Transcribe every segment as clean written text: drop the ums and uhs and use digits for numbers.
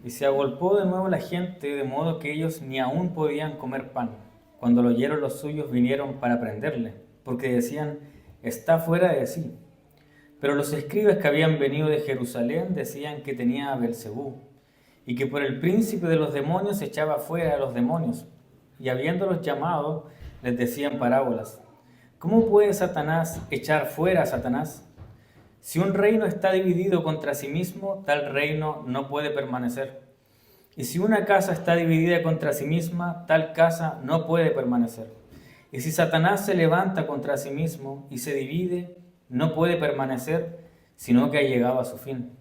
Y se agolpó de nuevo la gente, de modo que ellos ni aún podían comer pan. Cuando lo oyeron los suyos vinieron para prenderle, porque decían, está fuera de sí. Pero los escribas que habían venido de Jerusalén decían que tenía a Belcebú, y que por el príncipe de los demonios echaba fuera a los demonios. Y habiéndolos llamado, les decían parábolas. ¿Cómo puede Satanás echar fuera a Satanás? Si un reino está dividido contra sí mismo, tal reino no puede permanecer. Y si una casa está dividida contra sí misma, tal casa no puede permanecer. Y si Satanás se levanta contra sí mismo y se divide, no puede permanecer, sino que ha llegado a su fin.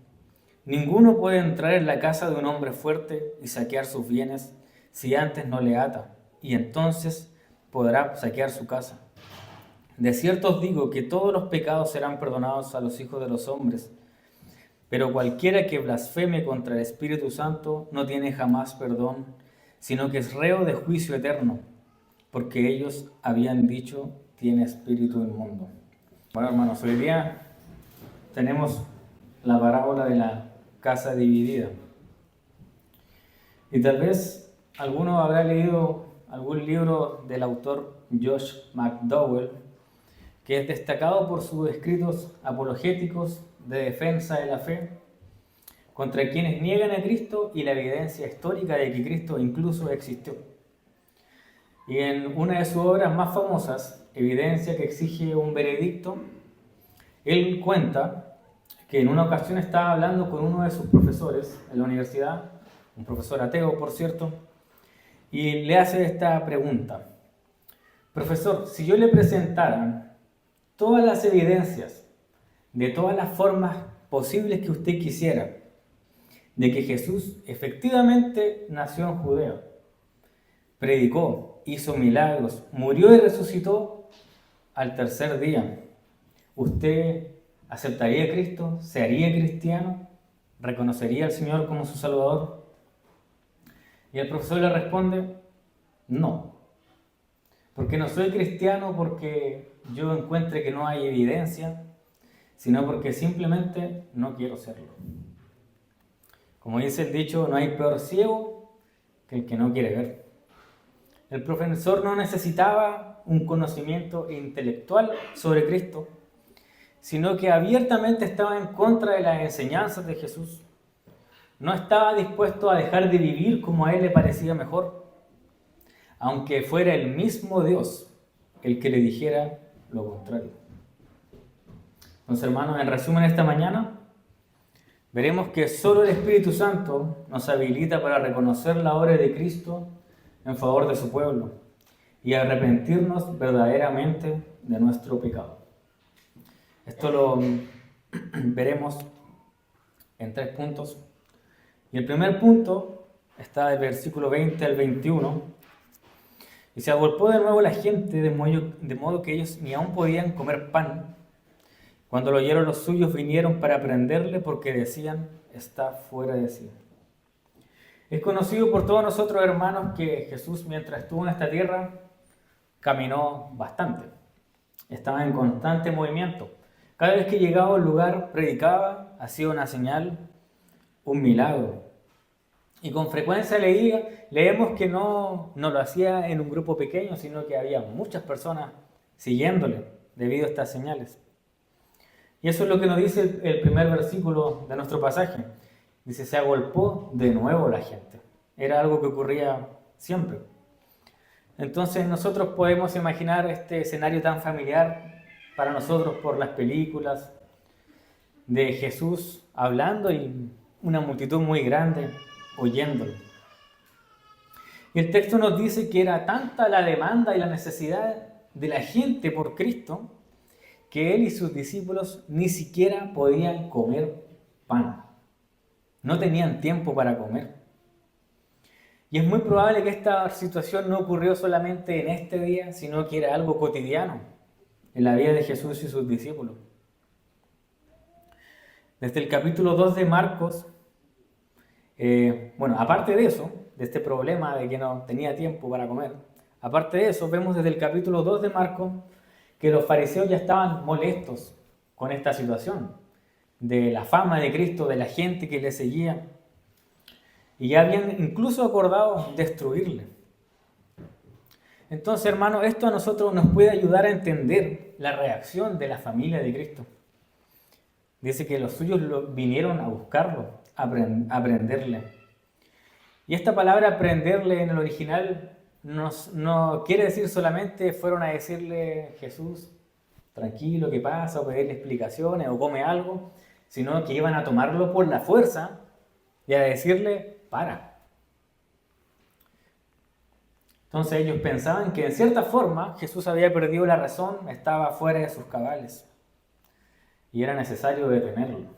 Ninguno puede entrar en la casa de un hombre fuerte y saquear sus bienes si antes no le ata, y entonces podrá saquear su casa. De cierto os digo que todos los pecados serán perdonados a los hijos de los hombres, pero cualquiera que blasfeme contra el Espíritu Santo no tiene jamás perdón, sino que es reo de juicio eterno, porque ellos habían dicho, tiene espíritu inmundo. Bueno, hermanos, hoy día tenemos la parábola de la casa dividida. Y tal vez alguno habrá leído algún libro del autor Josh McDowell, que es destacado por sus escritos apologéticos de defensa de la fe contra quienes niegan a Cristo y la evidencia histórica de que Cristo incluso existió. Y en una de sus obras más famosas, Evidencia que exige un veredicto, él cuenta que en una ocasión estaba hablando con uno de sus profesores en la universidad, un profesor ateo, por cierto, y le hace esta pregunta. Profesor, si yo le presentara todas las evidencias de todas las formas posibles que usted quisiera de que Jesús efectivamente nació en Judea, predicó, hizo milagros, murió y resucitó al tercer día, ¿usted aceptaría a Cristo? ¿Se haría cristiano? ¿Reconocería al Señor como su Salvador? Y el profesor le responde, no, porque no soy cristiano porque yo encuentre que no hay evidencia, sino porque simplemente no quiero serlo. Como dice el dicho, no hay peor ciego que el que no quiere ver. El profesor no necesitaba un conocimiento intelectual sobre Cristo, sino que abiertamente estaba en contra de las enseñanzas de Jesús. No estaba dispuesto a dejar de vivir como a él le parecía mejor, aunque fuera el mismo Dios el que le dijera lo contrario. Entonces, hermanos, en resumen, esta mañana veremos que solo el Espíritu Santo nos habilita para reconocer la obra de Cristo en favor de su pueblo y arrepentirnos verdaderamente de nuestro pecado. Esto lo veremos en 3 puntos. Y el primer punto está del versículo 20 al 21. Y se agolpó de nuevo la gente de modo que ellos ni aún podían comer pan. Cuando lo oyeron los suyos vinieron para prenderle porque decían, está fuera de sí. Es conocido por todos nosotros, hermanos, que Jesús, mientras estuvo en esta tierra, caminó bastante. Estaba en constante movimiento. Cada vez que llegaba a un lugar, predicaba, hacía una señal, un milagro. Y con frecuencia leemos que no lo hacía en un grupo pequeño, sino que había muchas personas siguiéndole debido a estas señales. Y eso es lo que nos dice el primer versículo de nuestro pasaje. Dice, se agolpó de nuevo la gente. Era algo que ocurría siempre. Entonces nosotros podemos imaginar este escenario tan familiar para nosotros por las películas de Jesús hablando y una multitud muy grande oyéndolo. Y el texto nos dice que era tanta la demanda y la necesidad de la gente por Cristo que él y sus discípulos ni siquiera podían comer pan. No tenían tiempo para comer. Y es muy probable que esta situación no ocurrió solamente en este día, sino que era algo cotidiano en la vida de Jesús y sus discípulos. Desde el capítulo 2 de Marcos, aparte de eso, de este problema de que no tenía tiempo para comer, aparte de eso, vemos desde el capítulo 2 de Marcos que los fariseos ya estaban molestos con esta situación, de la fama de Cristo, de la gente que le seguía. y ya habían incluso acordado destruirle. Entonces, hermano, esto a nosotros nos puede ayudar a entender la reacción de la familia de Cristo. Dice que los suyos vinieron a buscarlo, a prenderle. Y esta palabra prenderle en el original no quiere decir solamente fueron a decirle: Jesús, tranquilo, ¿qué pasa? O pedirle explicaciones o come algo, sino que iban a tomarlo por la fuerza y a decirle: para. Entonces ellos pensaban que en cierta forma Jesús había perdido la razón, estaba fuera de sus cabales y era necesario detenerlo.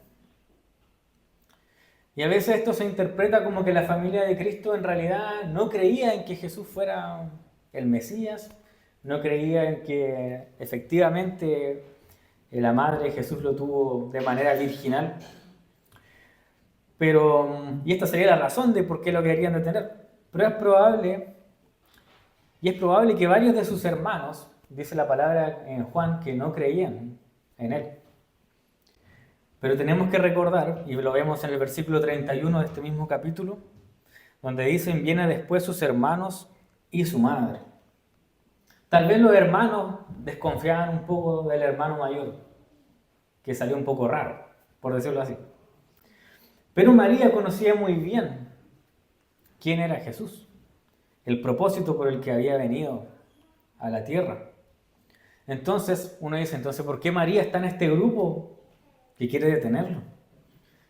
Y a veces esto se interpreta como que la familia de Cristo en realidad no creía en que Jesús fuera el Mesías, no creía en que efectivamente la madre de Jesús lo tuvo de manera virginal. Y esta sería la razón de por qué lo querían detener. Pero es probable que varios de sus hermanos, dice la palabra en Juan, que no creían en él. Pero tenemos que recordar, y lo vemos en el versículo 31 de este mismo capítulo, donde dicen: viene después sus hermanos y su madre. Tal vez los hermanos desconfiaban un poco del hermano mayor, que salió un poco raro, por decirlo así. Pero María conocía muy bien quién era Jesús, el propósito por el que había venido a la tierra. Entonces uno dice: ¿por qué María está en este grupo que quiere detenerlo?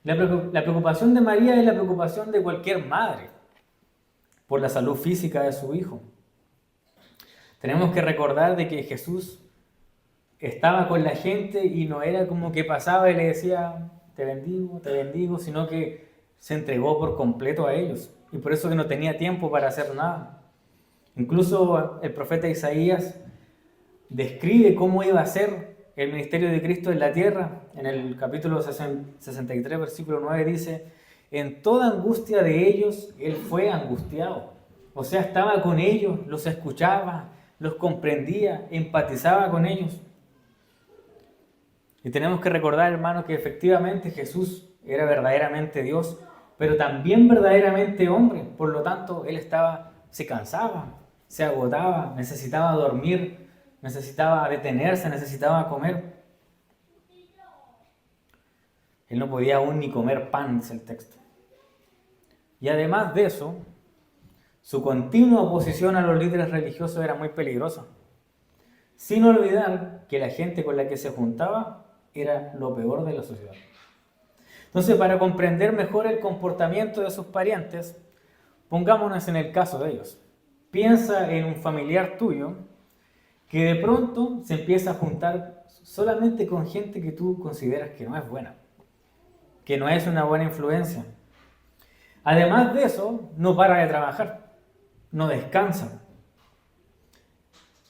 La preocupación de María es la preocupación de cualquier madre por la salud física de su hijo. Tenemos que recordar de que Jesús estaba con la gente y no era como que pasaba y le decía: te bendigo, sino que se entregó por completo a ellos. Y por eso que no tenía tiempo para hacer nada. Incluso el profeta Isaías describe cómo iba a ser el ministerio de Cristo en la tierra. En el capítulo 63, versículo 9 dice: en toda angustia de ellos, Él fue angustiado. O sea, estaba con ellos, los escuchaba, los comprendía, empatizaba con ellos. Y tenemos que recordar, hermanos, que efectivamente Jesús era verdaderamente Dios, pero también verdaderamente hombre. Por lo tanto, Él se cansaba, se agotaba, necesitaba dormir, necesitaba detenerse, necesitaba comer. Él no podía aún ni comer pan, dice el texto. Y además de eso, su continua oposición a los líderes religiosos era muy peligrosa. Sin olvidar que la gente con la que se juntaba era lo peor de la sociedad. Entonces, para comprender mejor el comportamiento de sus parientes, pongámonos en el caso de ellos. Piensa en un familiar tuyo que de pronto se empieza a juntar solamente con gente que tú consideras que no es buena, que no es una buena influencia. Además de eso, no para de trabajar, no descansa.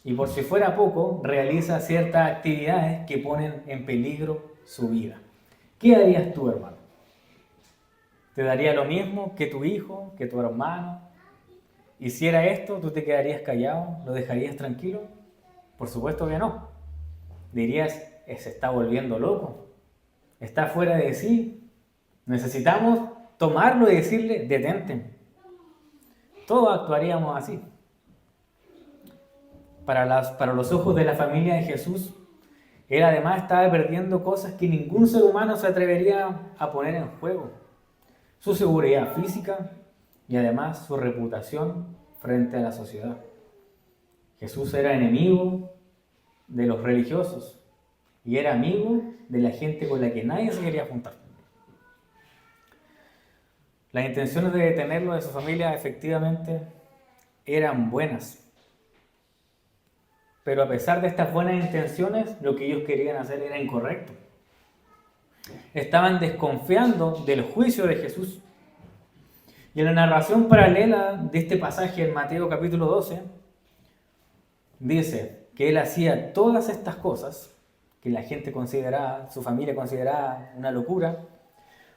Y por si fuera poco, realiza ciertas actividades que ponen en peligro su vida. ¿Qué harías tú, hermano? ¿Te daría lo mismo que tu hijo, que tu hermano? ¿Hiciera esto? ¿Tú te quedarías callado? ¿Lo dejarías tranquilo? Por supuesto que no. Dirías: se está volviendo loco, está fuera de sí. Necesitamos tomarlo y decirle: detente. Todos actuaríamos así. Para los ojos de la familia de Jesús, Él además estaba perdiendo cosas que ningún ser humano se atrevería a poner en juego: su seguridad física y además su reputación frente a la sociedad. Jesús era enemigo de los religiosos y era amigo de la gente con la que nadie se quería juntar. Las intenciones de detenerlo de su familia efectivamente eran buenas. Pero a pesar de estas buenas intenciones, lo que ellos querían hacer era incorrecto. Estaban desconfiando del juicio de Jesús. Y en la narración paralela de este pasaje en Mateo capítulo 12, dice que Él hacía todas estas cosas que la gente consideraba, su familia consideraba una locura,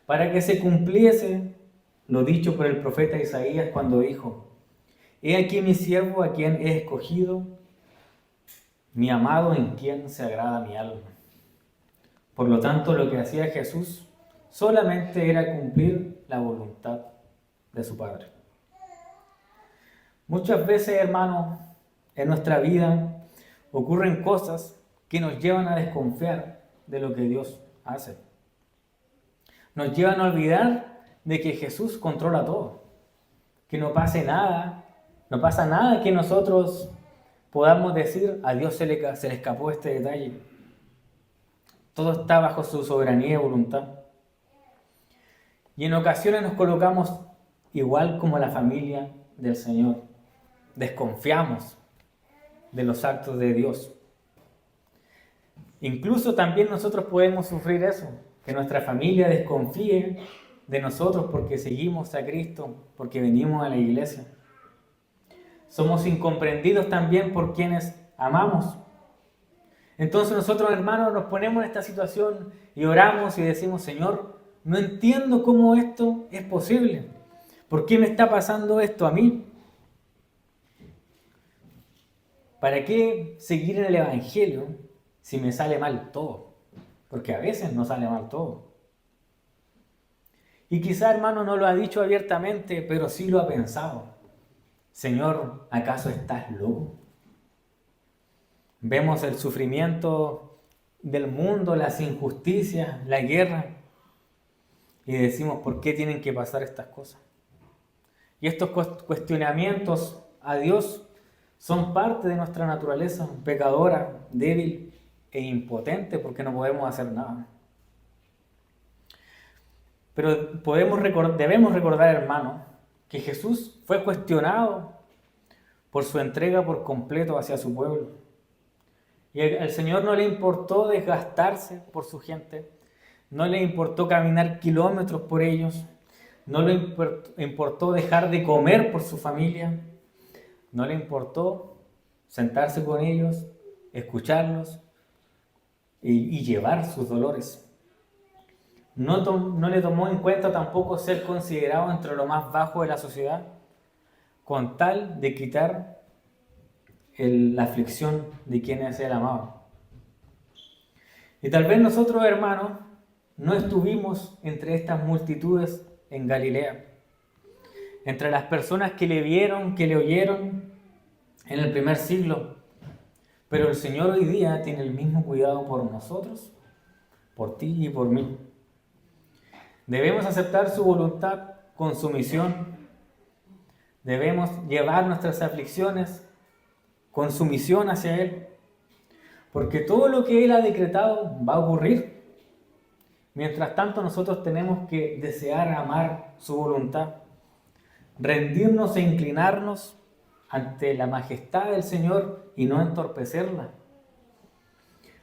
para que se cumpliese lo dicho por el profeta Isaías cuando dijo: he aquí mi siervo a quien he escogido, mi amado en quien se agrada mi alma. Por lo tanto, lo que hacía Jesús solamente era cumplir la voluntad de su Padre. Muchas veces, hermanos, en nuestra vida ocurren cosas que nos llevan a desconfiar de lo que Dios hace. Nos llevan a olvidar de que Jesús controla todo, que no pase nada, no pasa nada que nosotros podamos decir a Dios se le escapó este detalle. Todo está bajo su soberanía y voluntad. Y en ocasiones nos colocamos igual como la familia del Señor. Desconfiamos de los actos de Dios. Incluso también nosotros podemos sufrir eso, que nuestra familia desconfíe de nosotros porque seguimos a Cristo, porque venimos a la iglesia. Somos incomprendidos también por quienes amamos. Entonces nosotros, hermanos, nos ponemos en esta situación y oramos y decimos, Señor, no entiendo cómo esto es posible. ¿Por qué me está pasando esto a mí? ¿Para qué seguir en el Evangelio si me sale mal todo? Porque a veces no sale mal todo. Y quizá, hermano, no lo ha dicho abiertamente, pero sí lo ha pensado. Señor, ¿acaso estás loco? Vemos el sufrimiento del mundo, las injusticias, la guerra, y decimos, ¿por qué tienen que pasar estas cosas? Y estos cuestionamientos a Dios son parte de nuestra naturaleza pecadora, débil e impotente, porque no podemos hacer nada. Pero debemos recordar, hermanos, que Jesús fue cuestionado por su entrega por completo hacia su pueblo. Y al Señor no le importó desgastarse por su gente, no le importó caminar kilómetros por ellos, no le importó dejar de comer por su familia, no le importó sentarse con ellos, escucharlos y llevar sus dolores. No le tomó en cuenta tampoco ser considerado entre lo más bajo de la sociedad, con tal de quitar la aflicción de quienes él amaba. Y tal vez nosotros, hermanos, no estuvimos entre estas multitudes en Galilea, entre las personas que le vieron, que le oyeron en el primer siglo, pero el Señor hoy día tiene el mismo cuidado por nosotros, por ti y por mí. Debemos aceptar su voluntad con sumisión. Debemos llevar nuestras aflicciones con sumisión hacia Él, porque todo lo que Él ha decretado va a ocurrir. Mientras tanto, nosotros tenemos que desear amar su voluntad, rendirnos e inclinarnos ante la majestad del Señor y no entorpecerla,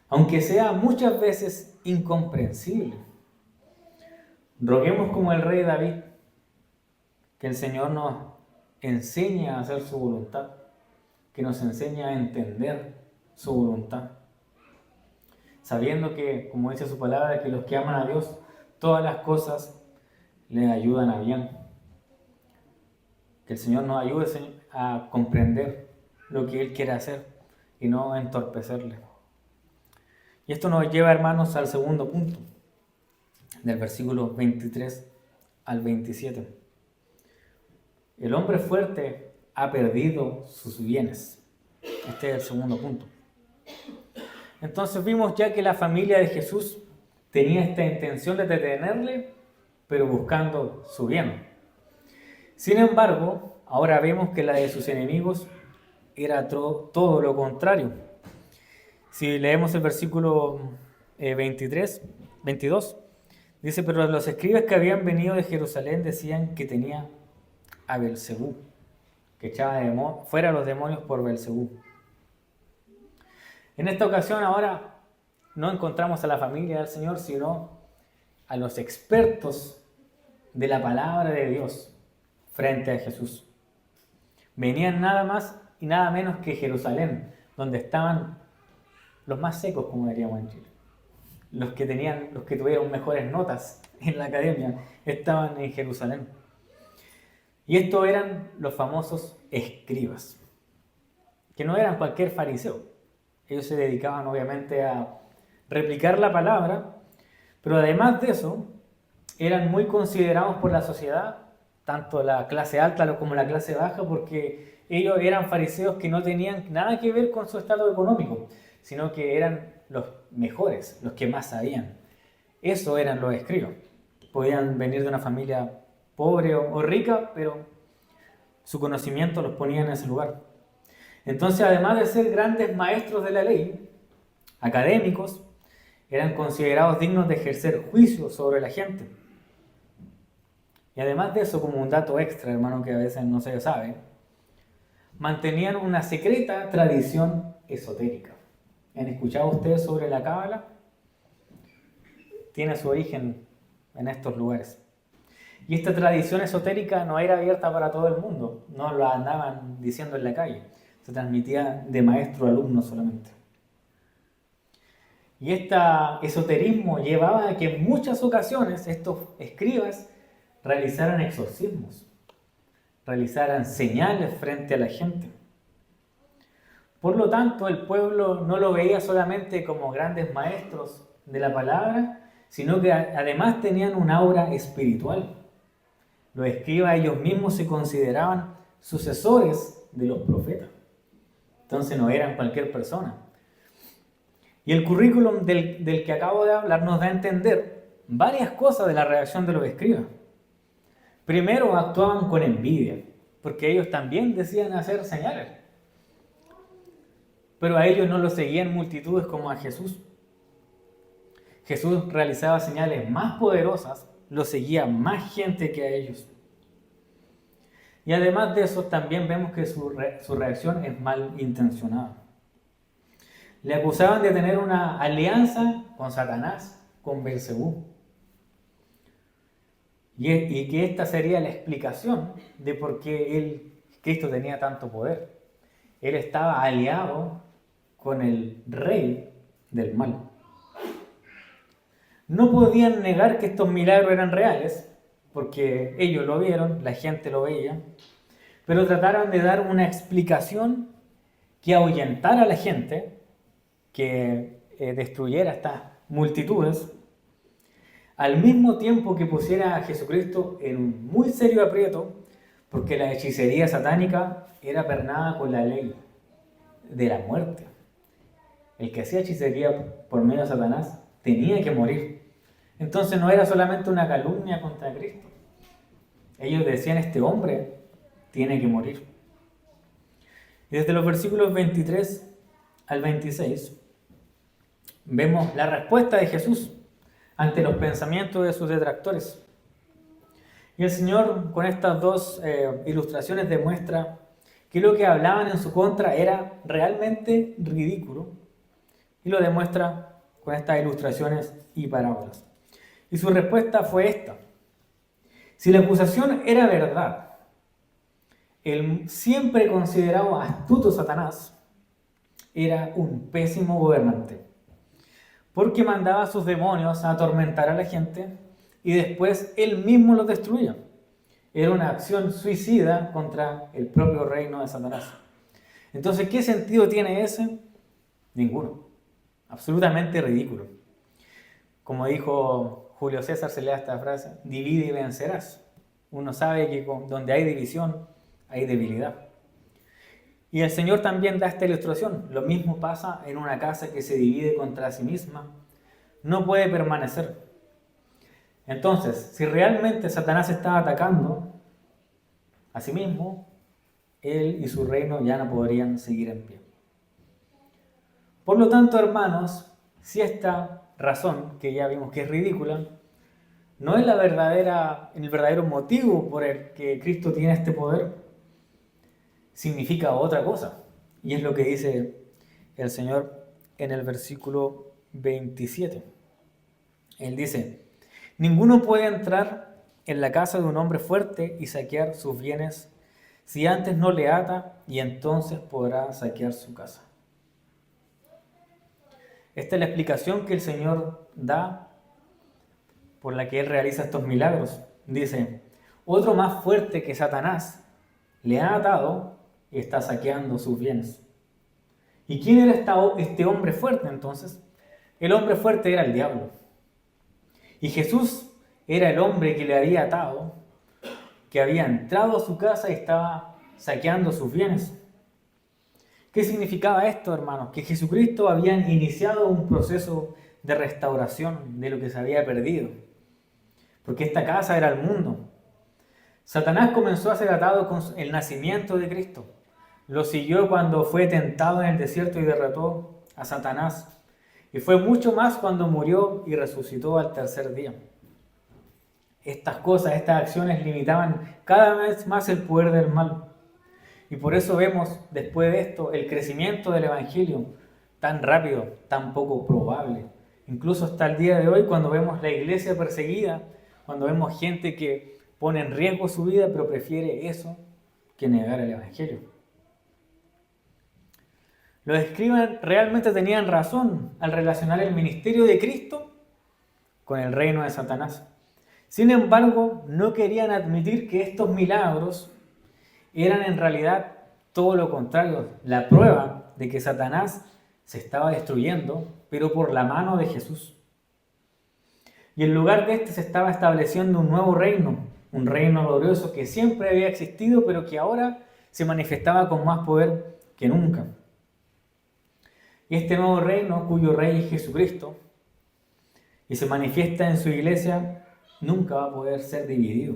aunque sea muchas veces incomprensible. Roguemos como el rey David, que el Señor nos enseñe a hacer su voluntad, que nos enseñe a entender su voluntad, sabiendo que, como dice su palabra, que los que aman a Dios, todas las cosas les ayudan a bien. Que el Señor nos ayude a comprender lo que Él quiere hacer y no a entorpecerle. Y esto nos lleva, hermanos, al segundo punto, del versículo 23 al 27. El hombre fuerte ha perdido sus bienes. Este es el segundo punto. Entonces vimos ya que la familia de Jesús tenía esta intención de detenerle, pero buscando su bien. Sin embargo, ahora vemos que la de sus enemigos era todo lo contrario. Si leemos el versículo 22, dice, pero los escribas que habían venido de Jerusalén decían que tenía a Beelzebú, que echaba fuera a los demonios por Beelzebú. En esta ocasión ahora no encontramos a la familia del Señor, sino a los expertos de la palabra de Dios frente a Jesús. Venían nada más y nada menos que Jerusalén, donde estaban los más secos, como diríamos en Chile. Los que tuvieron mejores notas en la academia estaban en Jerusalén. Y estos eran los famosos escribas, que no eran cualquier fariseo. Ellos se dedicaban obviamente a replicar la palabra, pero además de eso, eran muy considerados por la sociedad tanto la clase alta como la clase baja, porque ellos eran fariseos que no tenían nada que ver con su estado económico, sino que eran los mejores, los que más sabían. Eso eran los escribas. Podían venir de una familia pobre o rica, pero su conocimiento los ponía en ese lugar. Entonces, además de ser grandes maestros de la ley, académicos, eran considerados dignos de ejercer juicio sobre la gente. Y además de eso, como un dato extra, hermano, que a veces no se sabe, mantenían una secreta tradición esotérica. ¿Han escuchado ustedes sobre la Cábala? Tiene su origen en estos lugares. Y esta tradición esotérica no era abierta para todo el mundo, no lo andaban diciendo en la calle, se transmitía de maestro a alumno solamente. Y este esoterismo llevaba a que en muchas ocasiones estos escribas realizaran exorcismos, realizaran señales frente a la gente. Por lo tanto, el pueblo no lo veía solamente como grandes maestros de la palabra, sino que además tenían un aura espiritual. Los escribas ellos mismos se consideraban sucesores de los profetas. Entonces no eran cualquier persona. Y el currículum del que acabo de hablar nos da a entender varias cosas de la reacción de los escribas. Primero, actuaban con envidia, porque ellos también decían hacer señales. Pero a ellos no lo seguían multitudes como a Jesús. Jesús realizaba señales más poderosas, lo seguía más gente que a ellos. Y además de eso, también vemos que su reacción es malintencionada. Le acusaban de tener una alianza con Satanás, con Beelzebú. Y que esta sería la explicación de por qué Cristo tenía tanto poder. Él estaba aliado con el rey del mal. No podían negar que estos milagros eran reales, porque ellos lo vieron, la gente lo veía, pero trataron de dar una explicación que ahuyentara a la gente, que destruyera estas multitudes, al mismo tiempo que pusiera a Jesucristo en un muy serio aprieto, porque la hechicería satánica era pernada con la ley de la muerte. El que hacía hechicería por medio de Satanás tenía que morir. Entonces no era solamente una calumnia contra Cristo. Ellos decían, este hombre tiene que morir. Y desde los versículos 23 al 26 vemos la respuesta de Jesús ante los pensamientos de sus detractores. Y el Señor con estas dos ilustraciones demuestra que lo que hablaban en su contra era realmente ridículo, y lo demuestra con estas ilustraciones y parábolas. Y su respuesta fue esta: si la acusación era verdad, el siempre considerado astuto Satanás era un pésimo gobernante, porque mandaba a sus demonios a atormentar a la gente y después él mismo los destruía. Era una acción suicida contra el propio reino de Satanás. Entonces, ¿qué sentido tiene ese? Ninguno. Absolutamente ridículo. Como dijo Julio César, se lee esta frase: divide y vencerás. Uno sabe que donde hay división, hay debilidad. Y el Señor también da esta ilustración. Lo mismo pasa en una casa que se divide contra sí misma. No puede permanecer. Entonces, si realmente Satanás está atacando a sí mismo, él y su reino ya no podrían seguir en pie. Por lo tanto, hermanos, si esta razón, que ya vimos que es ridícula, no es el verdadero motivo por el que Cristo tiene este poder, significa otra cosa. Y es lo que dice el Señor en el versículo 27. Él dice: ninguno puede entrar en la casa de un hombre fuerte y saquear sus bienes si antes no le ata, y entonces podrá saquear su casa. Esta es la explicación que el Señor da por la que Él realiza estos milagros. Dice: otro más fuerte que Satanás le ha atado y está saqueando sus bienes. ¿Y quién era este hombre fuerte entonces? El hombre fuerte era el diablo. Y Jesús era el hombre que le había atado que había entrado a su casa y estaba saqueando sus bienes. ¿Qué significaba esto, hermanos? Que Jesucristo había iniciado un proceso de restauración de lo que se había perdido. Porque esta casa era el mundo. Satanás comenzó a ser atado con el nacimiento de Cristo. Lo siguió cuando fue tentado en el desierto y derrotó a Satanás. Y fue mucho más cuando murió y resucitó al tercer día. Estas cosas, estas acciones limitaban cada vez más el poder del mal. Y por eso vemos después de esto el crecimiento del Evangelio tan rápido, tan poco probable. Incluso hasta el día de hoy, cuando vemos la iglesia perseguida, cuando vemos gente que pone en riesgo su vida, pero prefiere eso que negar el Evangelio. Los escribas realmente tenían razón al relacionar el ministerio de Cristo con el reino de Satanás. Sin embargo, no querían admitir que estos milagros eran en realidad todo lo contrario, la prueba de que Satanás se estaba destruyendo, pero por la mano de Jesús. Y en lugar de este se estaba estableciendo un nuevo reino, un reino glorioso que siempre había existido, pero que ahora se manifestaba con más poder que nunca. Y este nuevo reino, cuyo rey es Jesucristo, y se manifiesta en su iglesia, nunca va a poder ser dividido.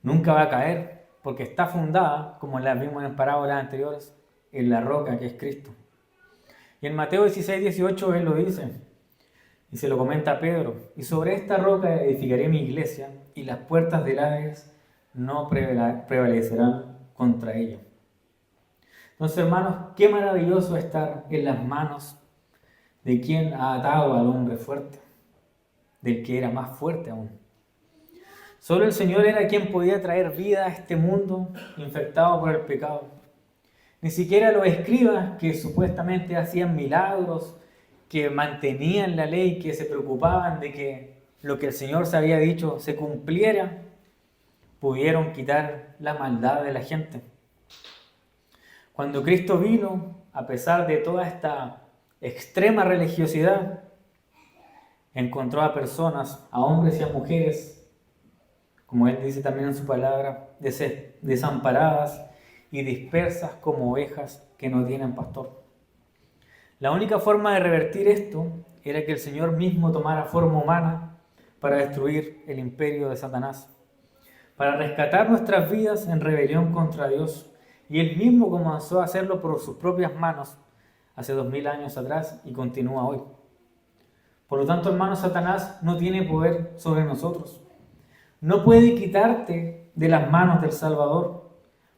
Nunca va a caer, porque está fundada, como la vimos en parábolas anteriores, en la roca que es Cristo. Y en Mateo 16, 18 él lo dice, y se lo comenta a Pedro, y sobre esta roca edificaré mi iglesia, y las puertas del Hades no prevalecerán contra ella. Entonces, hermanos, qué maravilloso estar en las manos de quien ha atado al hombre fuerte, del que era más fuerte aún. Solo el Señor era quien podía traer vida a este mundo infectado por el pecado. Ni siquiera los escribas que supuestamente hacían milagros, que mantenían la ley, que se preocupaban de que lo que el Señor se había dicho se cumpliera, pudieron quitar la maldad de la gente. Cuando Cristo vino, a pesar de toda esta extrema religiosidad, encontró a personas, a hombres y a mujeres, como Él dice también en su palabra, desamparadas y dispersas como ovejas que no tienen pastor. La única forma de revertir esto era que el Señor mismo tomara forma humana para destruir el imperio de Satanás, para rescatar nuestras vidas en rebelión contra Dios. Y Él mismo comenzó a hacerlo por sus propias manos hace 2000 años atrás y continúa hoy. Por lo tanto, hermanos, Satanás no tiene poder sobre nosotros. No puede quitarte de las manos del Salvador,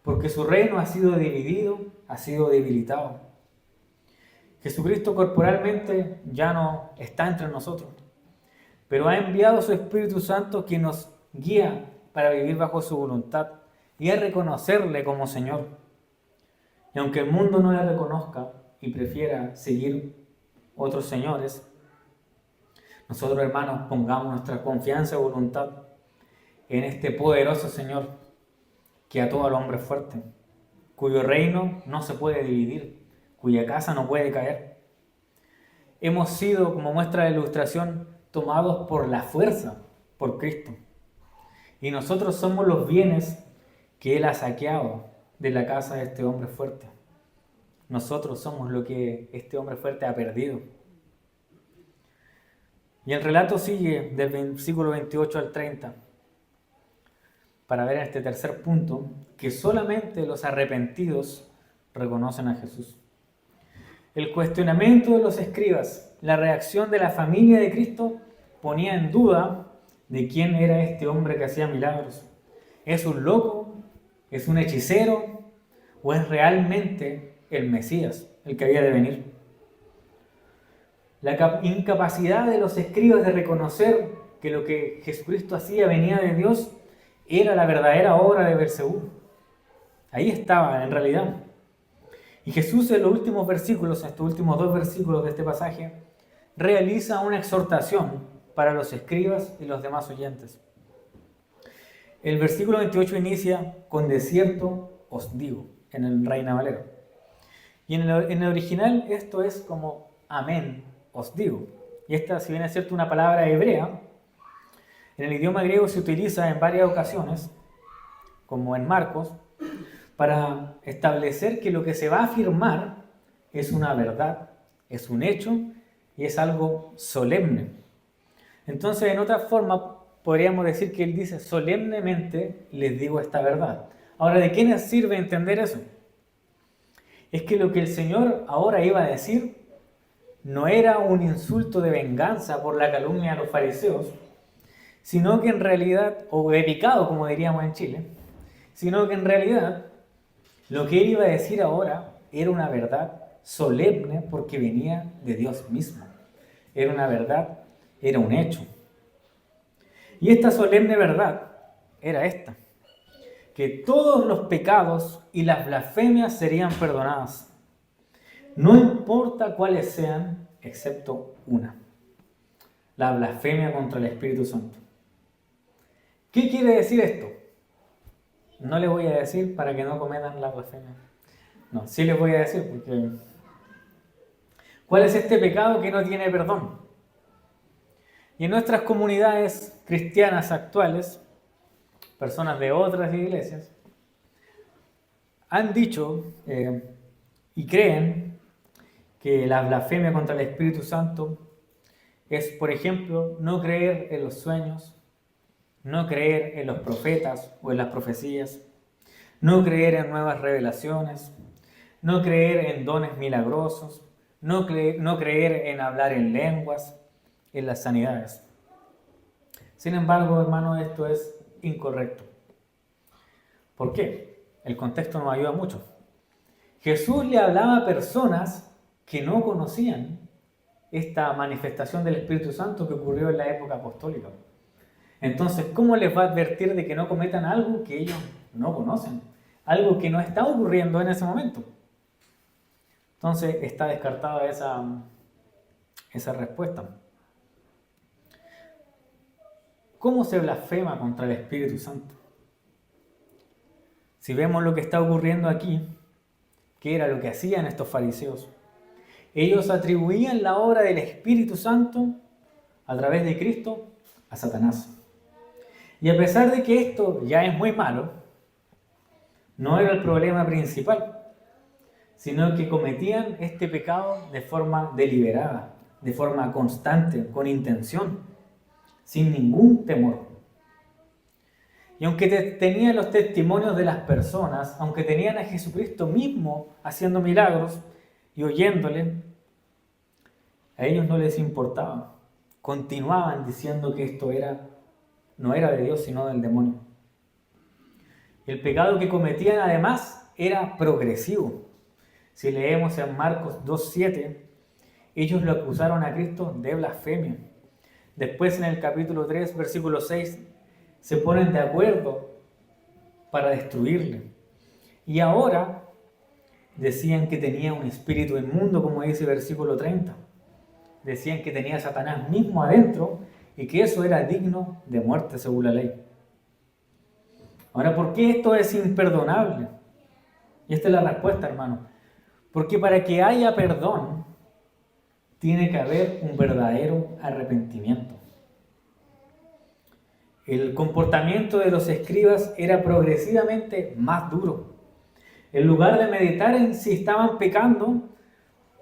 porque su reino ha sido dividido, ha sido debilitado. Jesucristo corporalmente ya no está entre nosotros, pero ha enviado su Espíritu Santo que nos guía para vivir bajo su voluntad y a reconocerle como Señor. Y aunque el mundo no le reconozca y prefiera seguir otros señores, nosotros, hermanos, pongamos nuestra confianza y voluntad en este poderoso Señor que ató al hombre fuerte, cuyo reino no se puede dividir, cuya casa no puede caer. Hemos sido, como muestra la ilustración, tomados por la fuerza, por Cristo. Y nosotros somos los bienes que Él ha saqueado de la casa de este hombre fuerte. Nosotros somos lo que este hombre fuerte ha perdido. Y el relato sigue del versículo 28 al 30, para ver en este tercer punto que solamente los arrepentidos reconocen a Jesús. El cuestionamiento de los escribas, la reacción de la familia de Cristo ponía en duda de quién era este hombre que hacía milagros. ¿Es un loco? ¿Es un hechicero? ¿O es realmente el Mesías, el que había de venir? La incapacidad de los escribas de reconocer que lo que Jesucristo hacía venía de Dios era la verdadera obra de Belcebú. Ahí estaba, en realidad. Y Jesús en los últimos versículos, estos últimos 2 versículos de este pasaje, realiza una exhortación para los escribas y los demás oyentes. El versículo 28 inicia con "de cierto os digo", en el Reina Valera. Y en el original esto es como "amén os digo". Y esta, si bien es cierto una palabra hebrea, en el idioma griego se utiliza en varias ocasiones como en Marcos, para establecer que lo que se va a afirmar es una verdad, es un hecho y es algo solemne. Entonces, en otra forma, podríamos decir que él dice, solemnemente les digo esta verdad. Ahora, ¿de qué nos sirve entender eso? Es que lo que el Señor ahora iba a decir no era un insulto de venganza por la calumnia a los fariseos, sino que en realidad, o de pecado como diríamos en Chile, sino que en realidad lo que él iba a decir ahora era una verdad solemne porque venía de Dios mismo. Era una verdad, era un hecho. Y esta solemne verdad era esta, que todos los pecados y las blasfemias serían perdonadas, no importa cuáles sean, excepto una: la blasfemia contra el Espíritu Santo. ¿Qué quiere decir esto? No les voy a decir para que no cometan la blasfemia. No, sí les voy a decir porque... ¿Cuál es este pecado que no tiene perdón? Y en nuestras comunidades cristianas actuales, personas de otras iglesias, han dicho y creen que la blasfemia contra el Espíritu Santo es, por ejemplo, no creer en los sueños, no creer en los profetas o en las profecías, no creer en nuevas revelaciones, no creer en dones milagrosos, no creer en hablar en lenguas, en las sanidades. Sin embargo, hermanos, esto es incorrecto. ¿Por qué? El contexto nos ayuda mucho. Jesús le hablaba a personas que no conocían esta manifestación del Espíritu Santo que ocurrió en la época apostólica. Entonces, ¿cómo les va a advertir de que no cometan algo que ellos no conocen? Algo que no está ocurriendo en ese momento. Entonces, está descartada esa respuesta. ¿Cómo se blasfema contra el Espíritu Santo? Si vemos lo que está ocurriendo aquí, ¿qué era lo que hacían estos fariseos? Ellos atribuían la obra del Espíritu Santo a través de Cristo a Satanás. Y a pesar de que esto ya es muy malo, no era el problema principal, sino que cometían este pecado de forma deliberada, de forma constante, con intención, sin ningún temor. Y aunque tenían los testimonios de las personas, aunque tenían a Jesucristo mismo haciendo milagros y oyéndole, a ellos no les importaba. Continuaban diciendo que esto no era de Dios, sino del demonio. El pecado que cometían además era progresivo. Si leemos en Marcos 2:7, ellos lo acusaron a Cristo de blasfemia. Después en el capítulo 3, versículo 6, se ponen de acuerdo para destruirle. Y ahora decían que tenía un espíritu inmundo, como dice el versículo 30. Decían que tenía a Satanás mismo adentro y que eso era digno de muerte según la ley. Ahora, ¿por qué esto es imperdonable? Y esta es la respuesta, hermano. Porque para que haya perdón, tiene que haber un verdadero arrepentimiento. El comportamiento de los escribas era progresivamente más duro. En lugar de meditar en si estaban pecando,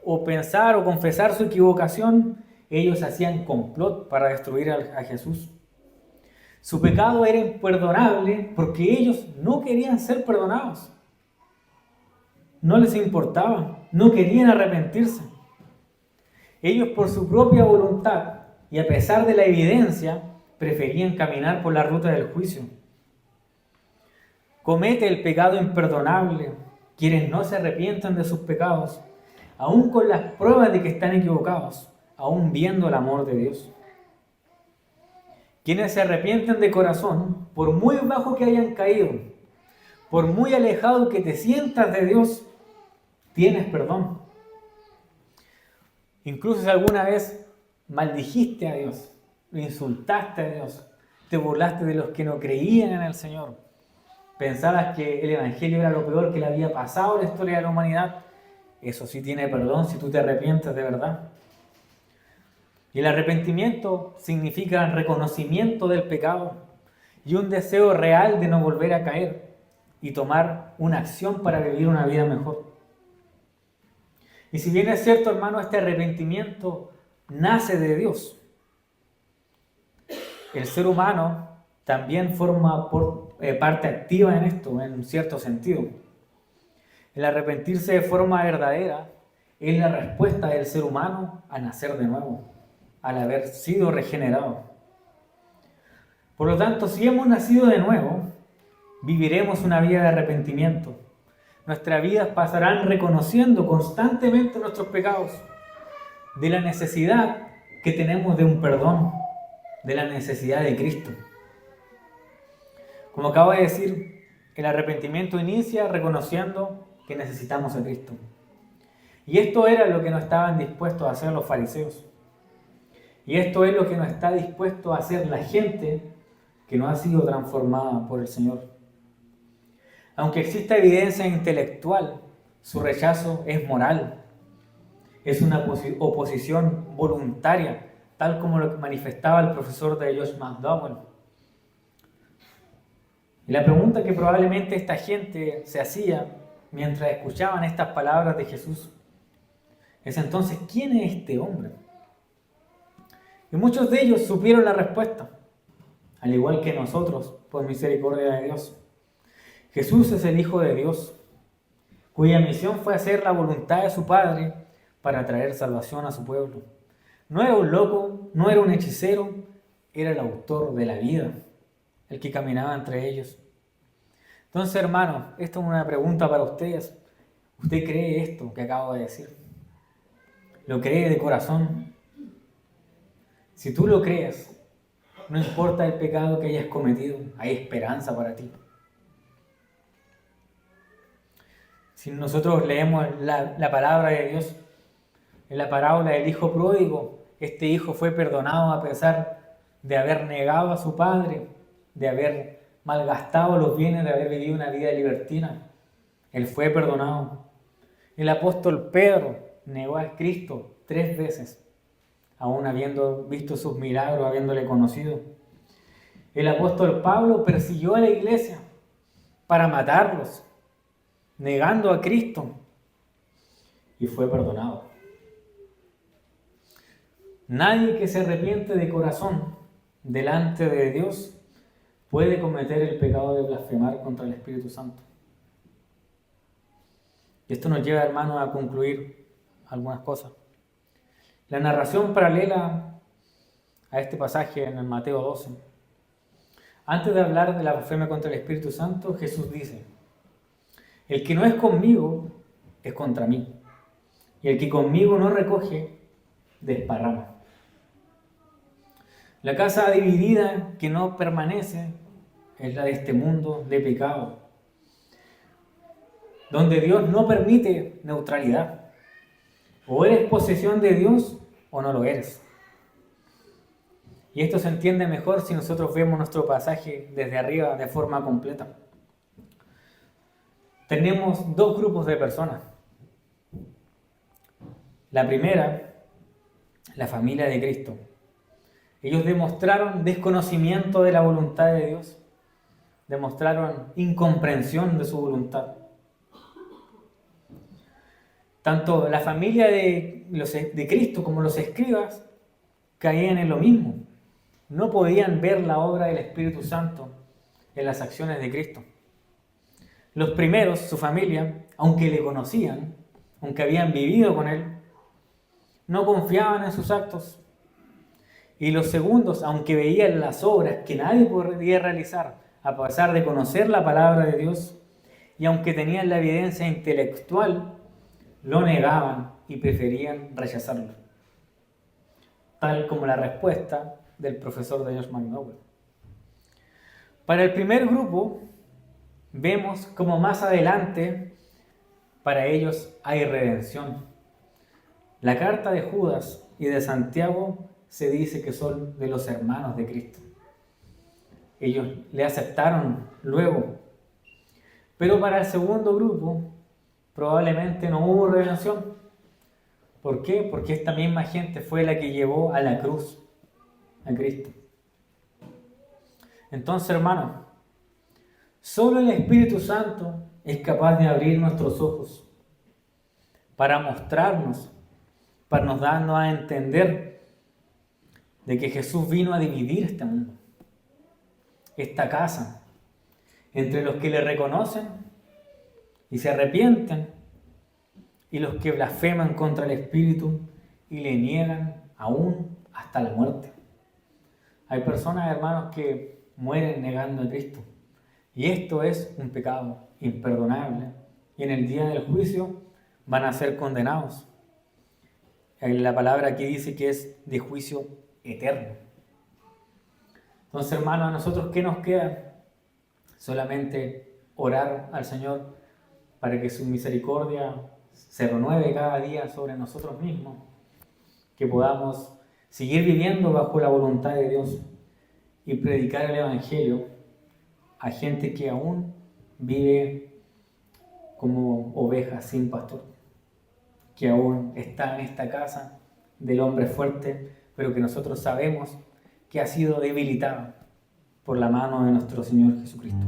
o pensar o confesar su equivocación, ellos hacían complot para destruir a Jesús. Su pecado era imperdonable porque ellos no querían ser perdonados. No les importaba, no querían arrepentirse. Ellos por su propia voluntad y a pesar de la evidencia, preferían caminar por la ruta del juicio. Comete el pecado imperdonable quienes no se arrepientan de sus pecados, aún con las pruebas de que están equivocados, aún viendo el amor de Dios. Quienes se arrepienten de corazón, por muy bajo que hayan caído, por muy alejado que te sientas de Dios, tienes perdón. Incluso si alguna vez maldijiste a Dios, lo insultaste a Dios, te burlaste de los que no creían en el Señor, pensabas que el Evangelio era lo peor que le había pasado a la historia de la humanidad, eso sí tiene perdón si tú te arrepientes de verdad. Y el arrepentimiento significa reconocimiento del pecado y un deseo real de no volver a caer. y tomar una acción para vivir una vida mejor. Y si bien es cierto, hermano, este arrepentimiento nace de Dios, el ser humano también forma parte activa en esto, en cierto sentido. El arrepentirse de forma verdadera es la respuesta del ser humano a nacer de nuevo, al haber sido regenerado. Por lo tanto, si hemos nacido de nuevo, viviremos una vida de arrepentimiento. Nuestras vidas pasarán reconociendo constantemente nuestros pecados, de la necesidad que tenemos de un perdón, de la necesidad de Cristo. Como acabo de decir, el arrepentimiento inicia reconociendo que necesitamos a Cristo. Y esto era lo que no estaban dispuestos a hacer los fariseos. Y esto es lo que no está dispuesto a hacer la gente que no ha sido transformada por el Señor. Aunque exista evidencia intelectual, su rechazo es moral. Es una oposición voluntaria, tal como lo manifestaba el profesor de Josh McDowell. Y la pregunta que probablemente esta gente se hacía mientras escuchaban estas palabras de Jesús es entonces, ¿quién es este hombre? Y muchos de ellos supieron la respuesta, al igual que nosotros, por misericordia de Dios. Jesús es el Hijo de Dios, cuya misión fue hacer la voluntad de su Padre para traer salvación a su pueblo. No era un loco, no era un hechicero, era el autor de la vida, el que caminaba entre ellos. Entonces, hermanos, esta es una pregunta para ustedes. ¿Usted cree esto que acabo de decir? ¿Lo cree de corazón? Si tú lo crees, no importa el pecado que hayas cometido, hay esperanza para ti. Si nosotros leemos la palabra de Dios, en la parábola del hijo pródigo, este hijo fue perdonado a pesar de haber negado a su padre, de haber malgastado los bienes, de haber vivido una vida libertina. Él fue perdonado. El apóstol Pedro negó a Cristo 3 veces, aún habiendo visto sus milagros, habiéndole conocido. El apóstol Pablo persiguió a la iglesia para matarlos, negando a Cristo, y fue perdonado. Nadie que se arrepiente de corazón delante de Dios puede cometer el pecado de blasfemar contra el Espíritu Santo. Y esto nos lleva, hermanos, a concluir algunas cosas. La narración paralela a este pasaje en el Mateo 12. Antes de hablar de la blasfemia contra el Espíritu Santo, Jesús dice: el que no es conmigo es contra mí, y el que conmigo no recoge, desparrama. La casa dividida que no permanece es la de este mundo de pecado, donde Dios no permite neutralidad. O eres posesión de Dios o no lo eres. Y esto se entiende mejor si nosotros vemos nuestro pasaje desde arriba de forma completa. Tenemos 2 grupos de personas. La primera, la familia de Cristo. Ellos demostraron desconocimiento de la voluntad de Dios, demostraron incomprensión de su voluntad. Tanto la familia de Cristo como los escribas caían en lo mismo. No podían ver la obra del Espíritu Santo en las acciones de Cristo. Los primeros, su familia, aunque le conocían, aunque habían vivido con él, no confiaban en sus actos. Y los segundos, aunque veían las obras que nadie podía realizar, a pesar de conocer la palabra de Dios, y aunque tenían la evidencia intelectual, lo negaban y preferían rechazarlo. Tal como la respuesta del profesor de Josh McDowell. Para el primer grupo, vemos como más adelante para ellos hay redención. La carta de Judas y de Santiago se dice que son de los hermanos de Cristo. Ellos le aceptaron luego. Pero para el segundo grupo probablemente no hubo redención. ¿Por qué? Porque esta misma gente fue la que llevó a la cruz a Cristo. Entonces, hermanos, Solo el Espíritu Santo es capaz de abrir nuestros ojos para mostrarnos, para nos darnos a entender de que Jesús vino a dividir este mundo, esta casa, entre los que le reconocen y se arrepienten y los que blasfeman contra el Espíritu y le niegan aún hasta la muerte. Hay personas, hermanos, que mueren negando a Cristo. Y esto es un pecado imperdonable. Y en el día del juicio van a ser condenados. La palabra aquí dice que es de juicio eterno. Entonces, hermanos, a nosotros, ¿qué nos queda? Solamente orar al Señor para que su misericordia se renueve cada día sobre nosotros mismos. Que podamos seguir viviendo bajo la voluntad de Dios y predicar el Evangelio a gente que aún vive como ovejas sin pastor, que aún está en esta casa del hombre fuerte, pero que nosotros sabemos que ha sido debilitada por la mano de nuestro Señor Jesucristo.